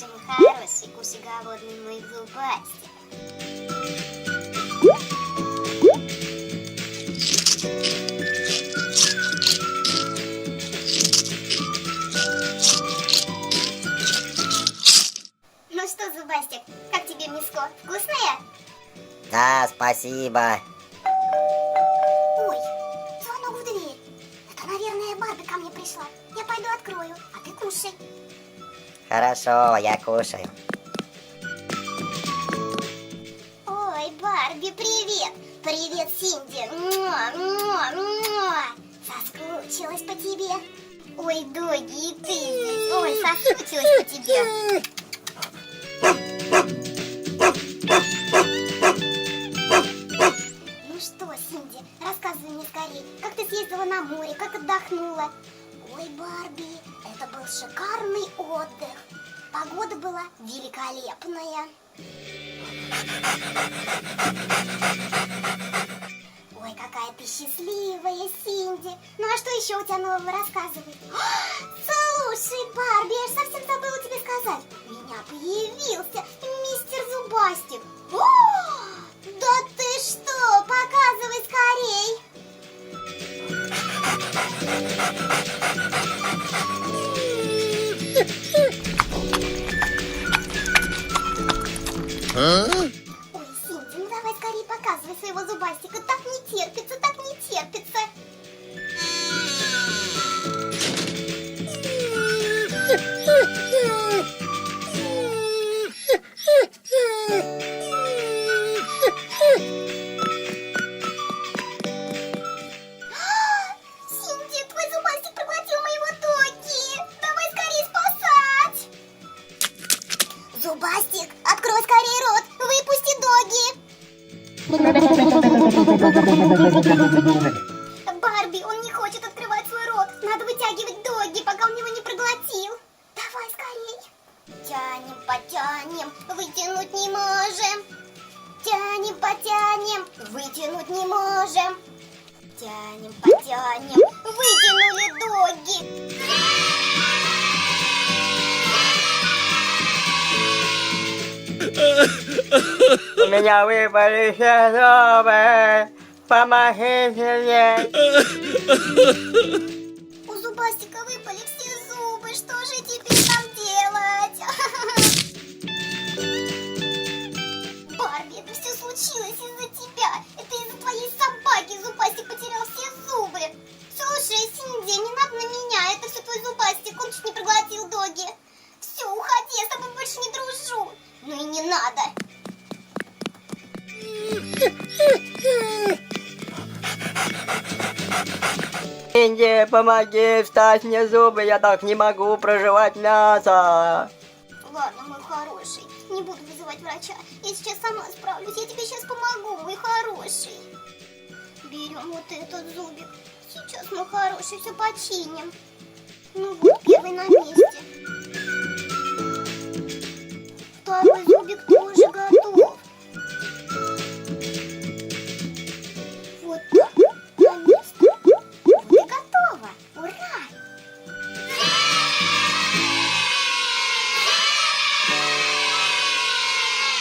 Кушай, мой хороший, кушай, голодный мой зубастик. Ну что, зубастик, как тебе миско? Вкусное? Да, спасибо. Ой, звонок в дверь. Это, наверное, Барби ко мне пришла. Я пойду открою, а ты кушай. Хорошо, я кушаю. Ой, Барби, привет! Привет, Синди! Муа, муа, муа. Соскучилась по тебе. Ой, Доги, и ты здесь. Ой, соскучилась по тебе. Ну что, Синди, рассказывай мне скорее, как ты съездила на море, как отдохнула. Ой, Барби, это был шикарный отдых. Погода была великолепная. Ой, какая ты счастливая, Синди. Ну а что еще у тебя нового рассказывай? Слушай, Барби, я ж совсем забыла тебе сказать. У меня появился мистер Зубастик. О, да ты что? Показывай скорей. Ой, Синди, ну давай скорее показывай своего зубастика. Так не терпится, так не терпится. Синди, твой зубастик проглотил моего Доги. Давай скорее спасать. Зубастик, открой скорее рот. Выпусти Доги. Барби, он не хочет открывать свой рот. Надо вытягивать Доги, пока он его не проглотил. Давай скорей. Тянем, потянем, вытянуть не можем. Тянем, потянем, вытянуть не можем. Тянем, потянем, вытянули Доги. У меня выпали все зубы. Помогите мне. У зубастика выпали все зубы. Что же теперь нам делать? Барби, это все случилось из-за тебя. Это из-за твоей собаки зубастик потерял все зубы. Слушай, Синди, не надо на меня. Это все твой зубастик. Он чуть не проглотил Доги. Все, уходи, я с тобой больше не дружу. Ну и не надо. Инди, помоги, вставь мне зубы, я так не могу проживать мясо. Ладно, мой хороший, не буду вызывать врача. Я сейчас сама справлюсь, я тебе сейчас помогу, мой хороший. Берем вот этот зубик. Сейчас, мой хороший, все починим. Ну вот, первый на месте.